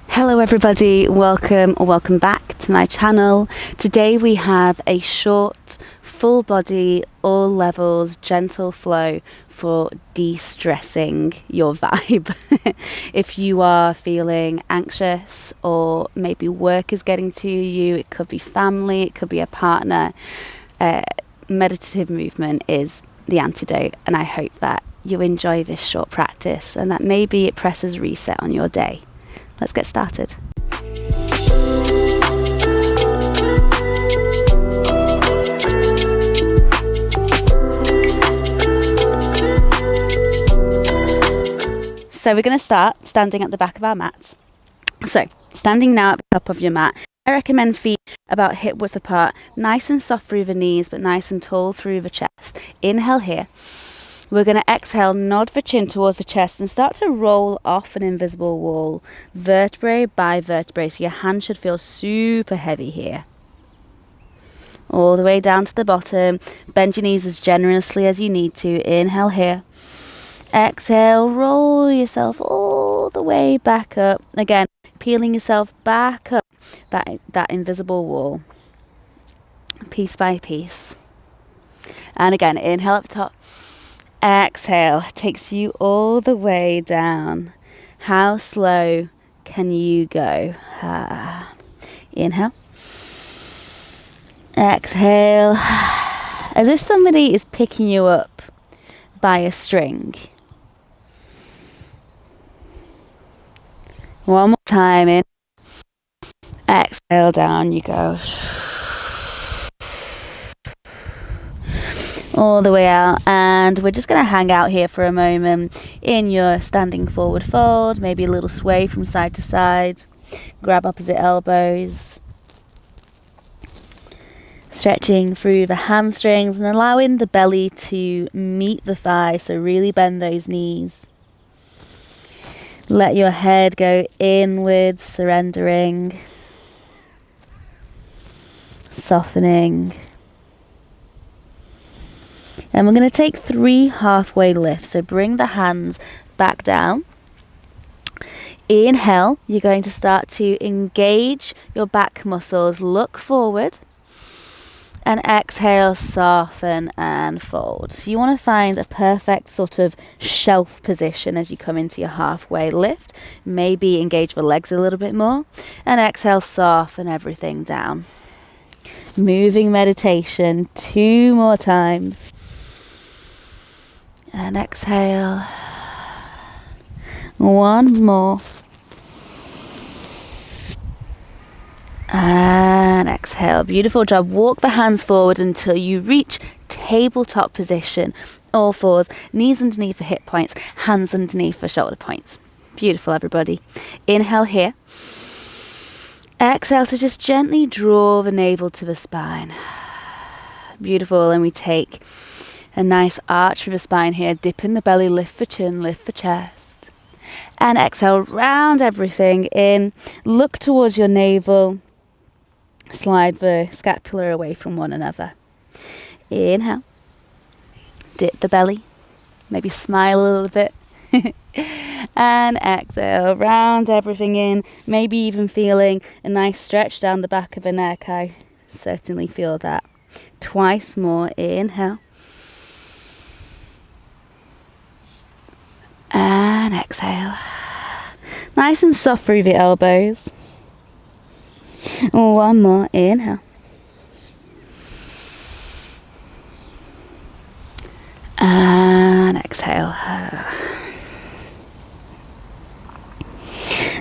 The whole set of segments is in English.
Hello everybody, welcome back to my channel. Today we have a short, full body, all levels, gentle flow for de-stressing your vibe. If you are feeling anxious or maybe work is getting to you, it could be family, it could be a partner, meditative movement is the antidote, and I hope that you enjoy this short practice and that maybe it presses reset on your day. Let's get started. So we're going to start standing at the back of our mats. So standing now at the top of your mat, I recommend feet about hip width apart, nice and soft through the knees, but nice and tall through the chest. Inhale here. We're going to exhale, nod the chin towards the chest and start to roll off an invisible wall, vertebrae by vertebrae. So your hand should feel super heavy here. All the way down to the bottom. Bend your knees as generously as you need to. Inhale here. Exhale, roll yourself all the way back up. Again, peeling yourself back up that invisible wall, piece by piece. And again, inhale up top. Exhale takes you all the way down. How slow can you go? Inhale. Exhale. As if somebody is picking you up by a string. One more time in. Exhale, down you go. All the way out, and we're just going to hang out here for a moment in your standing forward fold, maybe a little sway from side to side, grab opposite elbows, stretching through the hamstrings and allowing the belly to meet the thigh, so really bend those knees. Let your head go inwards, surrendering, softening. And we're going to take 3 halfway lifts. So bring the hands back down. Inhale, you're going to start to engage your back muscles. Look forward. And exhale, soften and fold. So you want to find a perfect sort of shelf position as you come into your halfway lift. Maybe engage the legs a little bit more. And exhale, soften everything down. Moving meditation 2 more times. And exhale. 1 more. And exhale. Beautiful job. Walk the hands forward until you reach tabletop position. All fours. Knees underneath the hip points. Hands underneath the shoulder points. Beautiful, everybody. Inhale here. Exhale to just gently draw the navel to the spine. Beautiful. And we take a nice arch through the spine here. Dip in the belly, lift the chin, lift the chest. And exhale, round everything in. Look towards your navel. Slide the scapula away from one another. Inhale. Dip the belly. Maybe smile a little bit. And exhale, round everything in. Maybe even feeling a nice stretch down the back of the neck. I certainly feel that. Twice more. Inhale. And exhale. Nice and soft through the elbows. 1 more. Inhale. And exhale.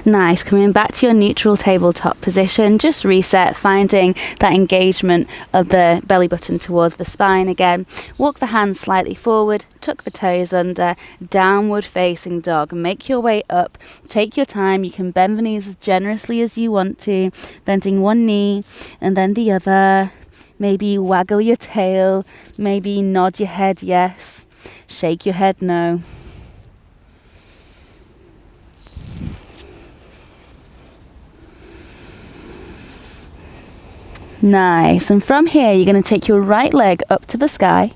Nice. Coming back to your neutral tabletop position. Just reset, finding that engagement of the belly button towards the spine again. Walk the hands slightly forward, tuck the toes under, downward facing dog. Make your way up. Take your time. You can bend the knees as generously as you want to, bending one knee and then the other. Maybe waggle your tail. Maybe nod your head yes. Shake your head no. Nice. And from here, you're going to take your right leg up to the sky.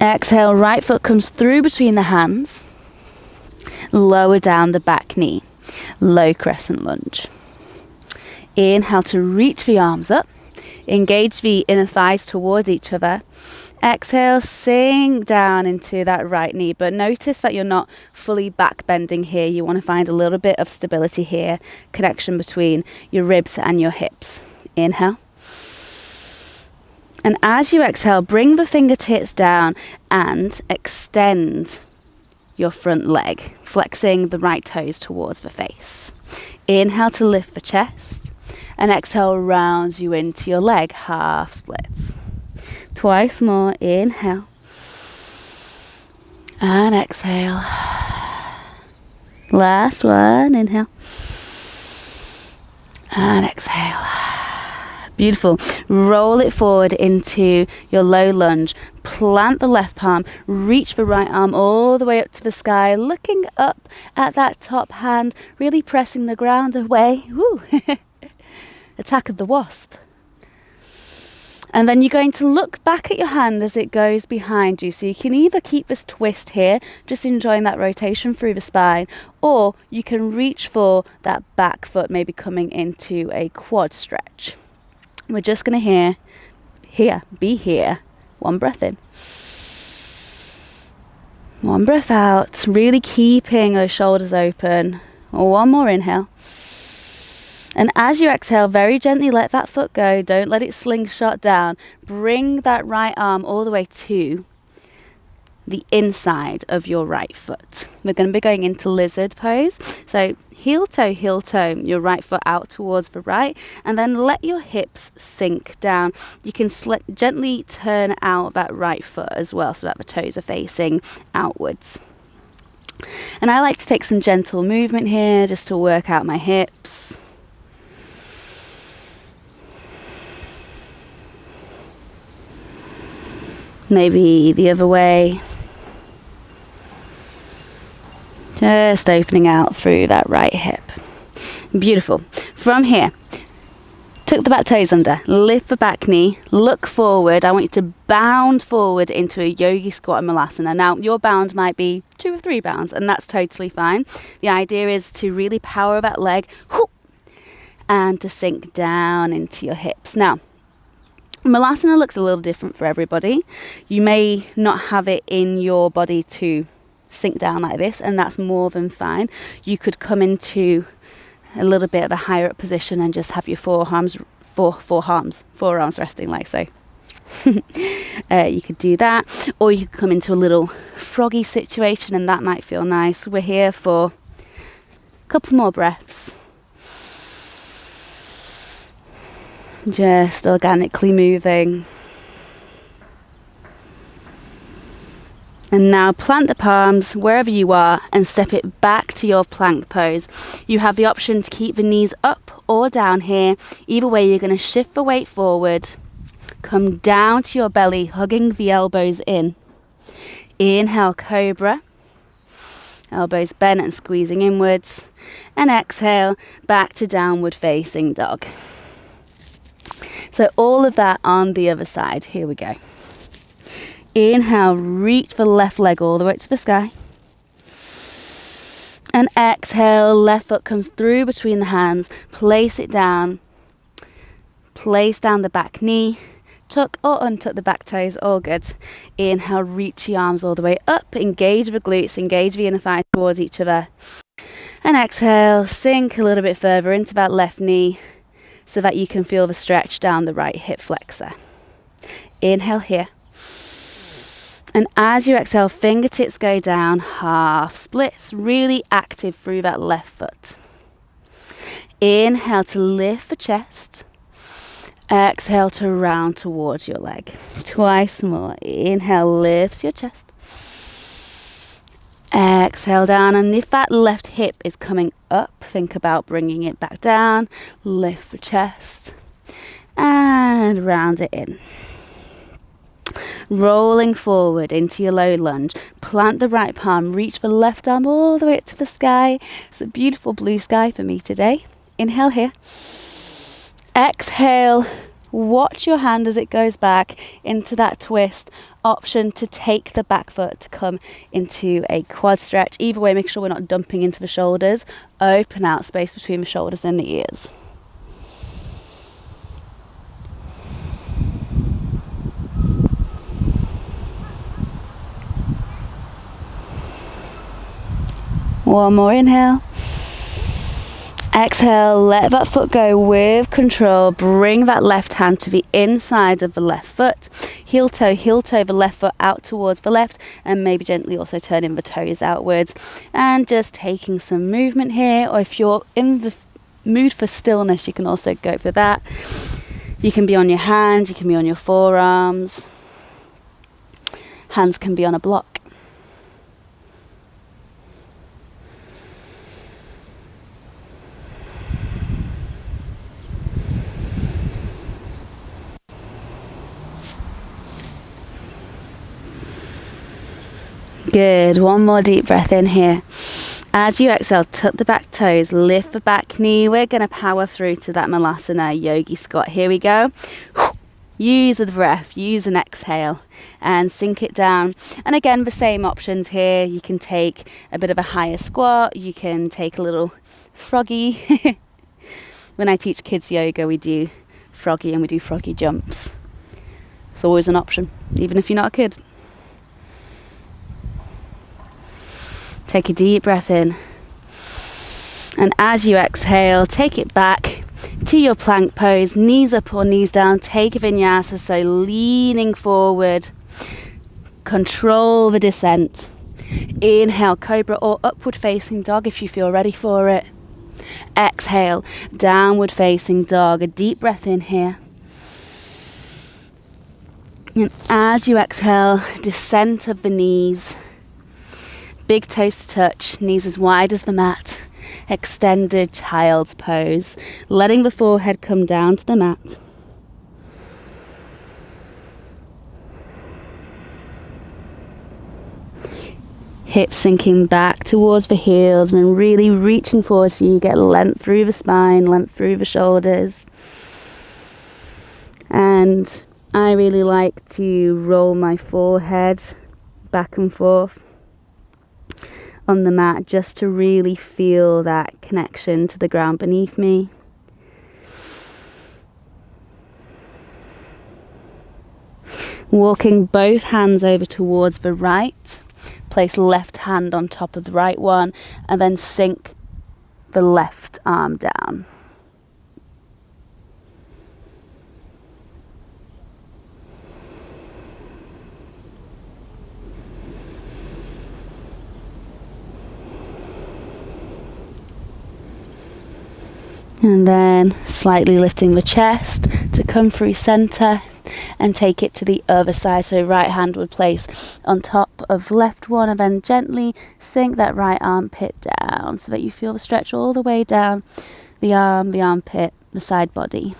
Exhale, right foot comes through between the hands. Lower down the back knee. Low crescent lunge. Inhale to reach the arms up. Engage the inner thighs towards each other. Exhale, sink down into that right knee, but notice that you're not fully back bending here. You want to find a little bit of stability here, connection between your ribs and your hips. Inhale. And as you exhale, bring the fingertips down and extend your front leg, flexing the right toes towards the face. Inhale to lift the chest, and exhale rounds you into your leg, half splits. Twice more. Inhale and exhale. Last one. Inhale and exhale. Beautiful. Roll it forward into your low lunge. Plant the left palm. Reach the right arm all the way up to the sky, looking up at that top hand, really pressing the ground away. Woo. Attack of the wasp. And then you're going to look back at your hand as it goes behind you. So you can either keep this twist here, just enjoying that rotation through the spine, or you can reach for that back foot, maybe coming into a quad stretch. We're just going to be here. One breath in. One breath out, really keeping those shoulders open. One more inhale. And as you exhale, very gently let that foot go. Don't let it slingshot down. Bring that right arm all the way to the inside of your right foot. We're going to be going into lizard pose. So heel toe, your right foot out towards the right, and then let your hips sink down. You can gently turn out that right foot as well, so that the toes are facing outwards. And I like to take some gentle movement here just to work out my hips. Maybe the other way. Just opening out through that right hip. Beautiful. From here, tuck the back toes under, lift the back knee, look forward. I want you to bound forward into a yogi squat and malasana. Now, your bound might be 2 or 3 bounds, and that's totally fine. The idea is to really power that leg, and to sink down into your hips. Now, malasana looks a little different for everybody. You may not have it in your body to sink down like this, and that's more than fine. You could come into a little bit of a higher up position and just have your forearms resting like so. You could do that, or you could come into a little froggy situation, and that might feel nice. We're here for a couple more breaths. Just organically moving. And now plant the palms wherever you are and step it back to your plank pose. You have the option to keep the knees up or down here. Either way, you're going to shift the weight forward. Come down to your belly, hugging the elbows in. Inhale, cobra. Elbows bent and squeezing inwards. And exhale, back to downward facing dog. So all of that on the other side. Here we go. Inhale, reach the left leg all the way to the sky. And exhale, left foot comes through between the hands. Place it down. Place down the back knee. Tuck or untuck the back toes, all good. Inhale, reach the arms all the way up. Engage the glutes, engage the inner thigh towards each other. And exhale, sink a little bit further into that left knee, so that you can feel the stretch down the right hip flexor. Inhale here. And as you exhale, fingertips go down, half splits, really active through that left foot. Inhale to lift the chest. Exhale to round towards your leg. Twice more. Inhale, lifts your chest. Exhale down, and if that left hip is coming up, think about bringing it back down. Lift the chest and round it in. Rolling forward into your low lunge. Plant the right palm, reach the left arm all the way up to the sky. It's a beautiful blue sky for me today. Inhale here. Exhale, Watch your hand as it goes back into that twist. Option to take the back foot to come into a quad stretch. Either way, make sure we're not dumping into the shoulders. Open out space between the shoulders and the ears. One more inhale. Exhale, let that foot go with control. Bring that left hand to the inside of the left foot. Heel toe, the left foot out towards the left, and maybe gently also turning the toes outwards. And just taking some movement here, or if you're in the mood for stillness, you can also go for that. You can be on your hands, you can be on your forearms. Hands can be on a block. Good. One more deep breath in here. As you exhale, tuck the back toes, lift the back knee. We're going to power through to that Malasana yogi squat. Here we go. Use the breath, use an exhale and sink it down. And again, the same options here. You can take a bit of a higher squat. You can take a little froggy. When I teach kids yoga, we do froggy and we do froggy jumps. It's always an option, even if you're not a kid. Take a deep breath in. And as you exhale, take it back to your plank pose, knees up or knees down. Take a vinyasa, so leaning forward. Control the descent. Inhale, cobra or upward facing dog if you feel ready for it. Exhale, downward facing dog. A deep breath in here. And as you exhale, descent of the knees. Big toes to touch, knees as wide as the mat. Extended child's pose. Letting the forehead come down to the mat. Hips sinking back towards the heels and really reaching forward so you get length through the spine, length through the shoulders. And I really like to roll my forehead back and forth on the mat just to really feel that connection to the ground beneath me. Walking both hands over towards the right. Place left hand on top of the right one and then sink the left arm down. And then slightly lifting the chest to come through center and take it to the other side. So right hand would place on top of left one and then gently sink that right armpit down so that you feel the stretch all the way down the arm, the armpit, the side body.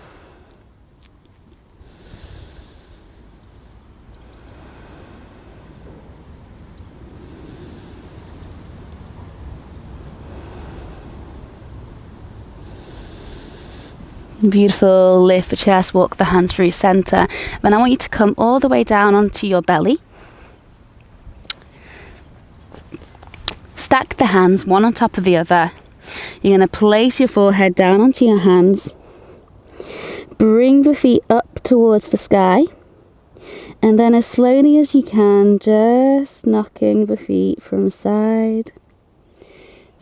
Beautiful. Lift the chest, walk the hands through center. Then I want you to come all the way down onto your belly. Stack the hands one on top of the other. You're going to place your forehead down onto your hands. Bring the feet up towards the sky. And then as slowly as you can, just knocking the feet from side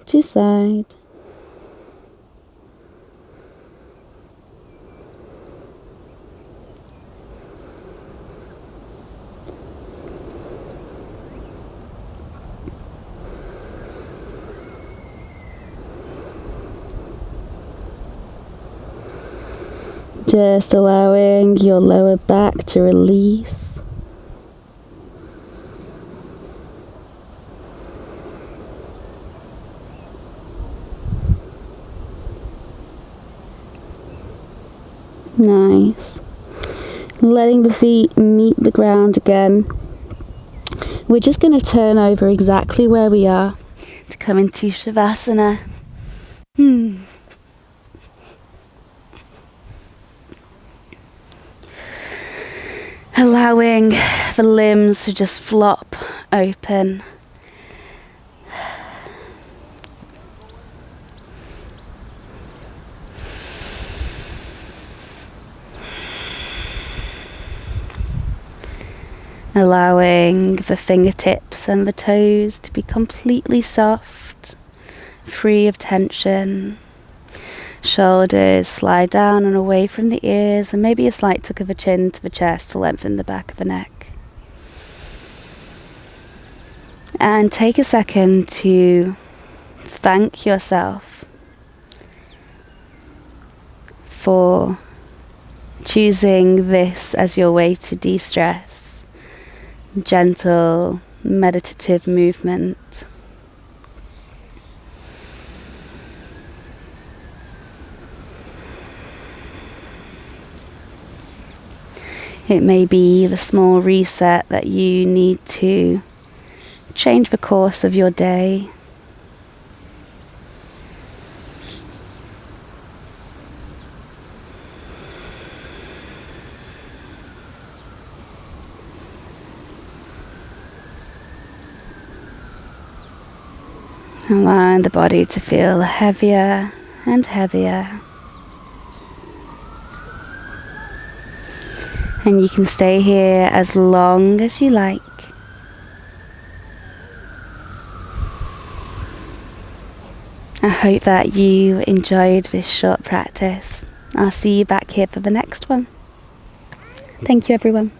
to side. Just allowing your lower back to release. Nice. Letting the feet meet the ground again. We're just going to turn over exactly where we are to come into Shavasana. allowing the limbs to just flop open. Allowing the fingertips and the toes to be completely soft, free of tension. Shoulders slide down and away from the ears, and maybe a slight tuck of the chin to the chest to lengthen the back of the neck. And take a second to thank yourself for choosing this as your way to de-stress. Gentle, meditative movement. It may be the small reset that you need to change the course of your day. Allowing the body to feel heavier and heavier. And you can stay here as long as you like. I hope that you enjoyed this short practice. I'll see you back here for the next one. Thank you, everyone.